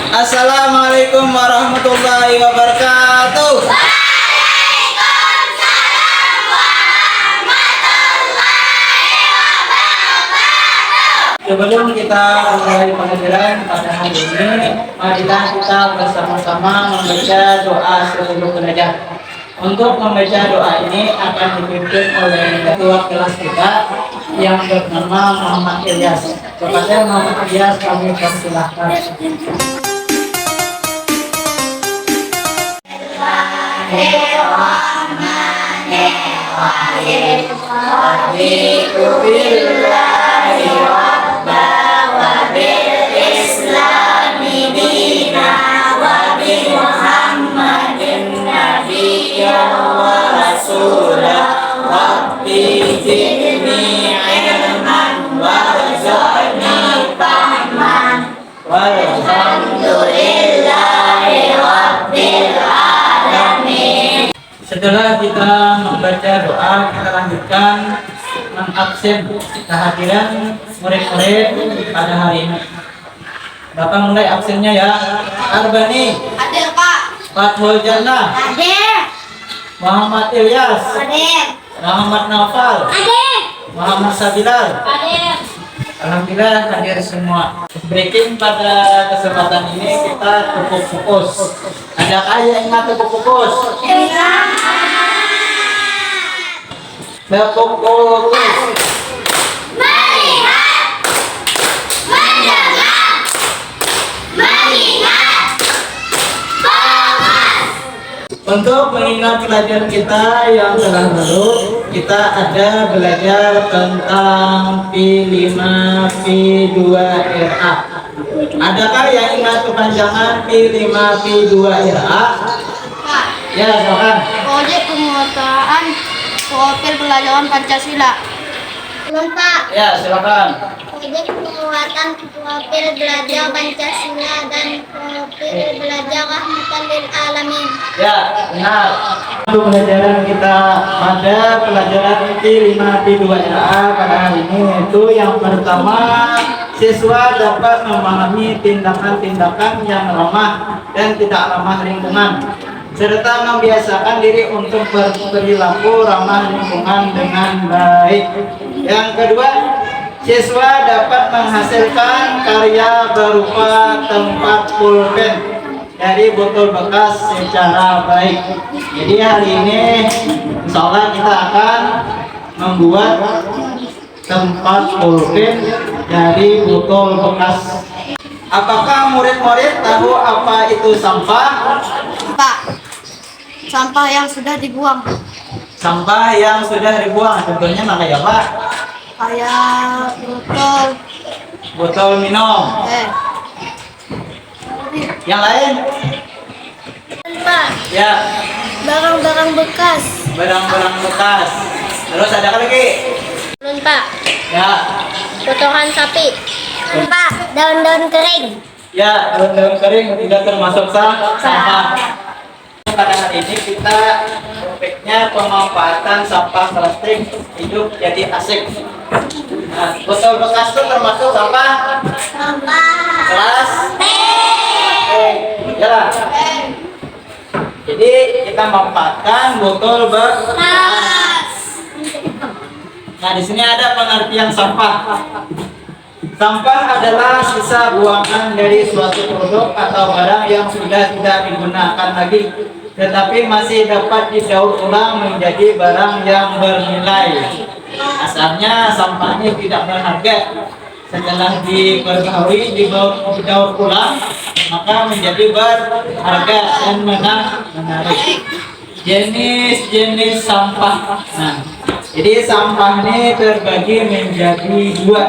Assalamualaikum warahmatullahi wabarakatuh. Sebelum kita mulai pelajaran pada hari ini, marilah kita bersama-sama membaca doa sebelum belajar. Untuk membaca doa ini akan dipimpin oleh ketua kelas kita yang bernama Muhammad Ilyas. Kepada Muhammad Ilyas kami persilahkan. Setelah kita membaca doa, kita lanjutkan mengabsen kehadiran murid-murid pada hari ini. Bapak mulai absennya ya. Arbani. Hadir, Pak. Fathul Jannah. Hadir. Muhammad Ilyas. Hadir. Muhammad Naufal. Hadir. Muhammad Sabilal. Hadir. Alhamdulillah hadir semua. Breaking pada kesempatan ini kita cukup fokus. Adakah yang ingat cukup fokus? Cukup fokus. Melihat, mendengar, mengingat, fokus. Untuk mengingat pelajaran kita yang telah lalu, kita ada belajar tentang P5, P2RA. Adakah yang ingat kepanjangan P5, P2RA? Pak, Ya, silakan. proyek penguasaan profil pelajaran Pancasila. Belum, Pak. Ya, silakan. Proyek penguatan profil belajar Pancasila dan profil belajar rahmatan lil alamin. Ya, benar. Untuk pelajaran kita pada pelajaran P5, P2RA pada hari ini itu yang pertama, siswa dapat memahami tindakan-tindakan yang ramah dan tidak ramah lingkungan, serta membiasakan diri untuk berperilaku ramah lingkungan dengan baik. Yang kedua, siswa dapat menghasilkan karya berupa tempat pulpen dari botol bekas secara baik. Jadi hari ini insya Allah kita akan membuat tempat pulpen dari botol bekas. Apakah murid-murid tahu apa itu sampah? Pak, sampah yang sudah dibuang. Sampah yang sudah dibuang, contohnya mana ya Pak? Kayak Botol minum. Yang lain? Pak, Ya, barang-barang bekas. barang-barang bekas. Terus ada apa lagi? Belum, Pak. Ya, Kotoran sapi. Pak, daun-daun kering. ya, daun-daun kering tidak termasuk sampah. Pada hari ini kita topiknya pemanfaatan sampah plastik hidup jadi asik. Nah, botol bekas itu termasuk sampah kelas B. Ya. Jadi kita manfaatkan botol bekas. Nah, di sini ada pengertian sampah. Sampah adalah sisa buangan dari suatu produk atau barang yang sudah tidak digunakan lagi, tetapi masih dapat didaur ulang menjadi barang yang bernilai. Asalnya sampahnya tidak berharga. Setelah diperbaharui, didaur ulang, maka menjadi berharga dan menarik. Jenis-jenis sampah. Nah, jadi sampah ini terbagi menjadi dua.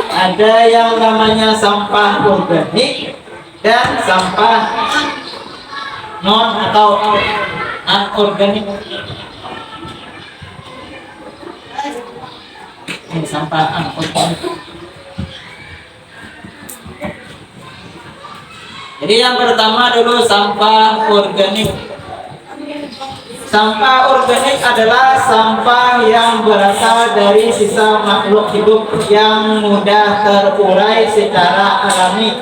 Ada yang namanya sampah organik dan sampah non atau anorganik. Ini sampah anorganik. Jadi yang pertama dulu sampah organik. Sampah organik adalah sampah yang berasal dari sisa makhluk hidup yang mudah terurai secara alami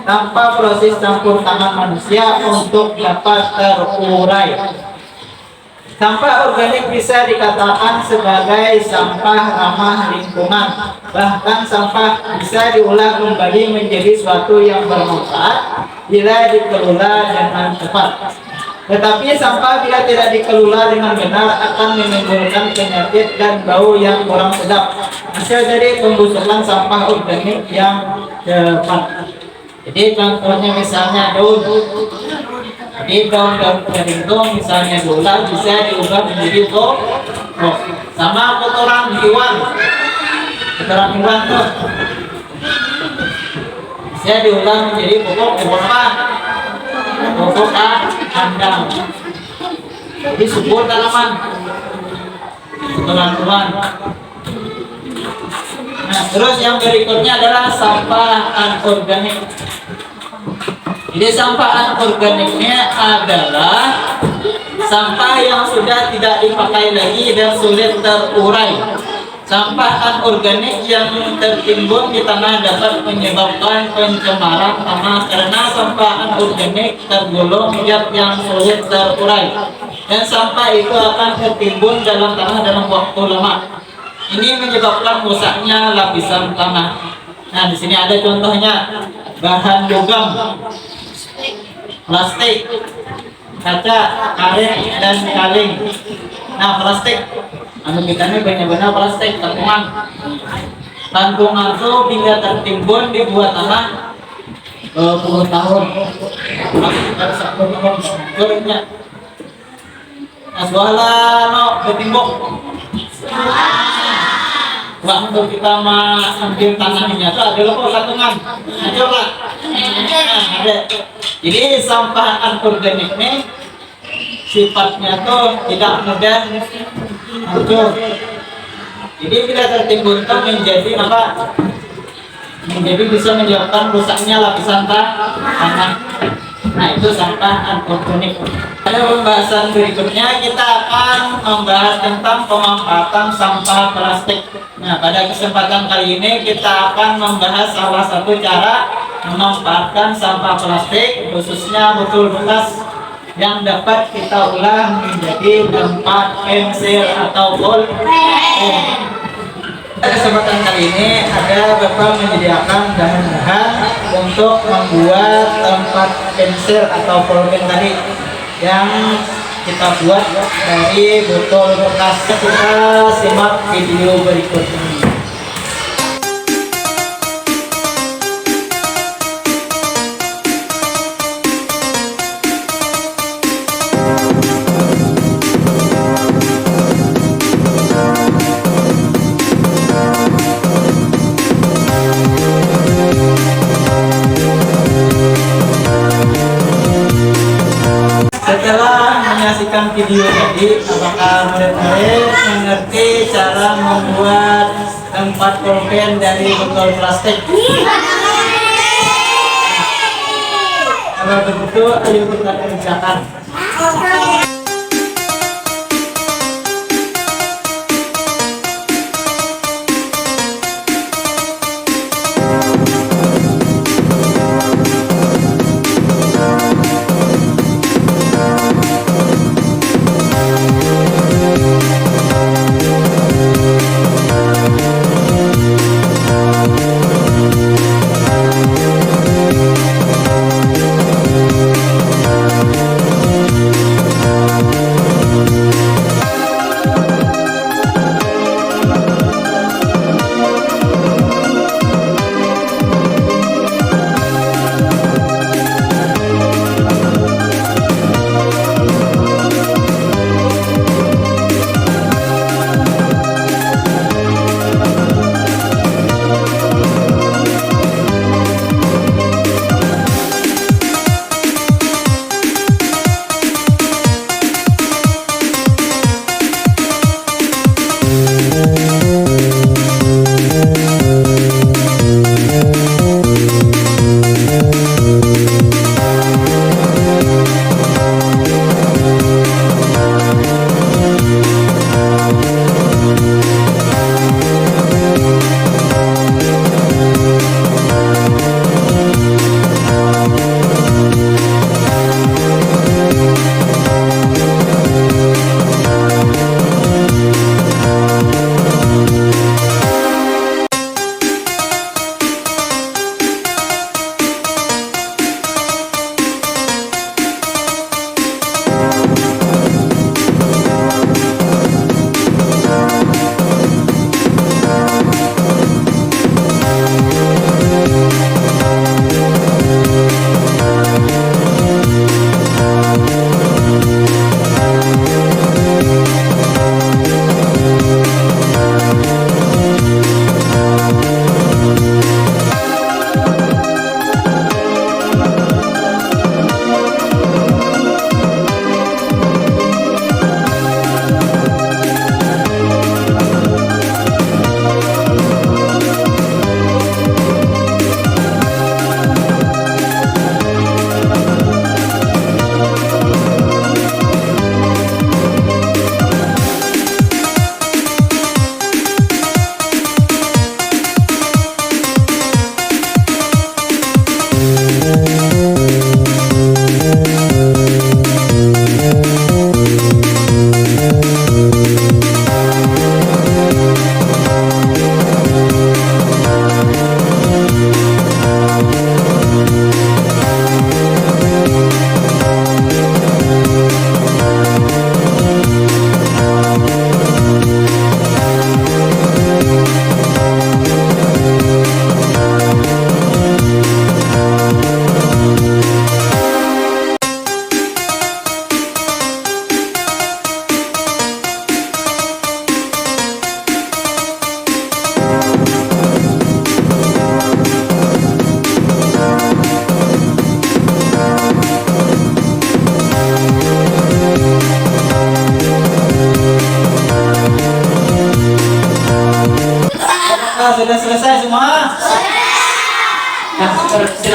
tanpa proses campur tangan manusia untuk dapat terurai. Sampah organik bisa dikatakan sebagai sampah ramah lingkungan. Bahkan sampah bisa diolah kembali menjadi suatu yang bermanfaat bila dikelola dengan tepat. Tetapi sampah bila tidak dikelola dengan benar akan menimbulkan penyakit dan bau yang kurang sedap. Hasil dari pembusukan sampah organik yang cepat. Jadi contohnya misalnya daun. Jadi daun-daun kering itu misalnya diolah bisa diubah menjadi pupuk. Sama kotoran hewan tuh bisa diolah menjadi pupuk apa? Pupuk kandang. Jadi subur tanaman kotoran hewan. Nah, terus yang berikutnya adalah sampah anorganik. Jadi sampah anorganiknya adalah sampah yang sudah tidak dipakai lagi dan sulit terurai. Sampah anorganik yang tertimbun di tanah dapat menyebabkan pencemaran tanah karena sampah anorganik tergolong zat yang sulit terurai dan sampah itu akan tertimbun dalam tanah dalam waktu lama. Ini menyebabkan rusaknya lapisan tanah. Nah, di sini ada contohnya bahan logam, plastik, kaca, karet, dan kaleng. Nah, plastik, kita ini banyak-banyak plastik, kantungan itu bila tertimbun di buah tanah 20 tahun. Nah, soalnya bertimbuk. Waktu kita ambil tanahnya itu adalah kantungan. Ada lah. Ada. Jadi sampah anorganik ini sifatnya tuh tidak mudah hancur. Jadi bila tertimbun tuh menjadi apa? Menjadi bisa menyebabkan rusaknya lapisan tanah. Nah, itu sampah anorganik. Pada pembahasan berikutnya kita akan membahas tentang pemanfaatan sampah plastik. Nah, pada kesempatan kali ini kita akan membahas salah satu cara memanfaatkan sampah plastik, khususnya botol bekas yang dapat kita ulang menjadi tempat pensil atau bolpen. Pada kesempatan kali ini ada Bapak menyediakan bahan-bahan untuk membuat tempat pensil atau bolpen tadi yang kita buat dari botol bekas. Kita simak video berikut ini. Setelah menyaksikan video tadi, apakah murid-murid mengerti cara membuat tempat bolpen dari botol plastik? Kalau begitu, ayo kita kerjakan.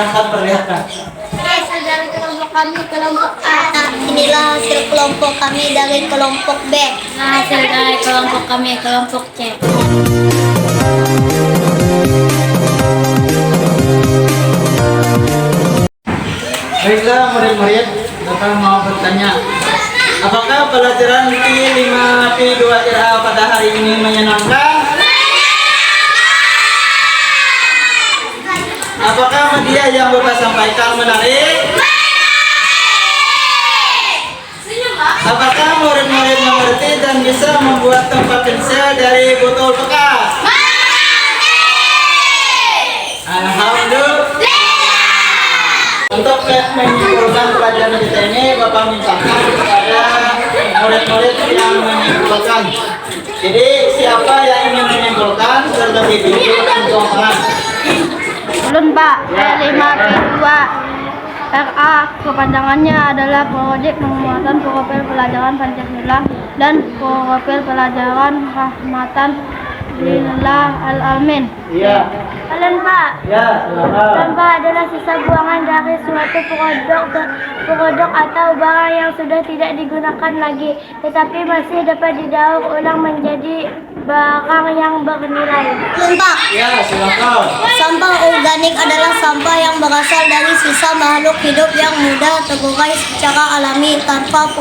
Silahkan perlihatkan. Saudara kelompok kami kelompok A. Nah, inilah hasil kelompok kami dari kelompok B. Nah, hasil dari kelompok kami kelompok C. Baiklah murid-murid, Bapak mau bertanya, apakah pelajaran P5P2RA pada hari ini menyenangkan? Apakah media yang Bapak sampaikan menarik? Apakah murid-murid mengerti dan bisa membuat tempat pensil dari botol bekas? Alhamdulillah. Untuk menyimpulkan pelajaran kita ini, Bapak mintakan kepada murid-murid yang menyimpulkan. Jadi siapa yang ingin menyimpulkan terlebih dulu untuk Ulun Pak, P5P2 RA kepanjangannya adalah Proyek Penguatan Profil Pelajaran Pancasila dan Profil Pelajaran Rahmatan Lillah Al-Alamin. Iya. Ulun Pak, Ya, silakan. sampah adalah sisa buangan dari suatu produk atau barang yang sudah tidak digunakan lagi, tetapi masih dapat didaur ulang menjadi barang yang bernilai. Pak, Ya, silakan. sampah organik adalah sampah yang berasal dari sisa makhluk hidup yang mudah terurai secara alami tanpa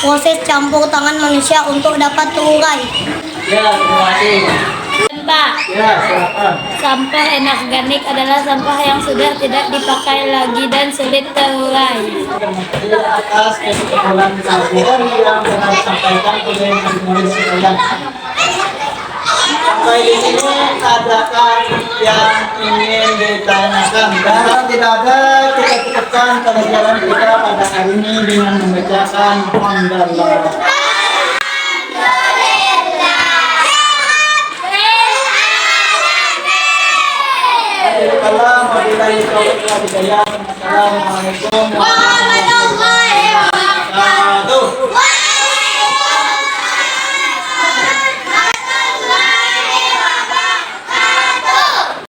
proses campur tangan manusia untuk dapat terurai. Ya, terima kasih. Pak, Ya, silakan. sampah anorganik adalah sampah yang sudah tidak dipakai lagi dan sulit terurai. Terima kasih atas kesimpulan pelajaran yang telah disampaikan oleh murid-murid sekalian. Sampai di sini adakah yang ingin ditanyakan? Dan tidak ada, kita cukupkan pelajaran kita pada hari ini dengan membacakan hamdalah. Assalamualaikum warahmatullahi wabarakatuh.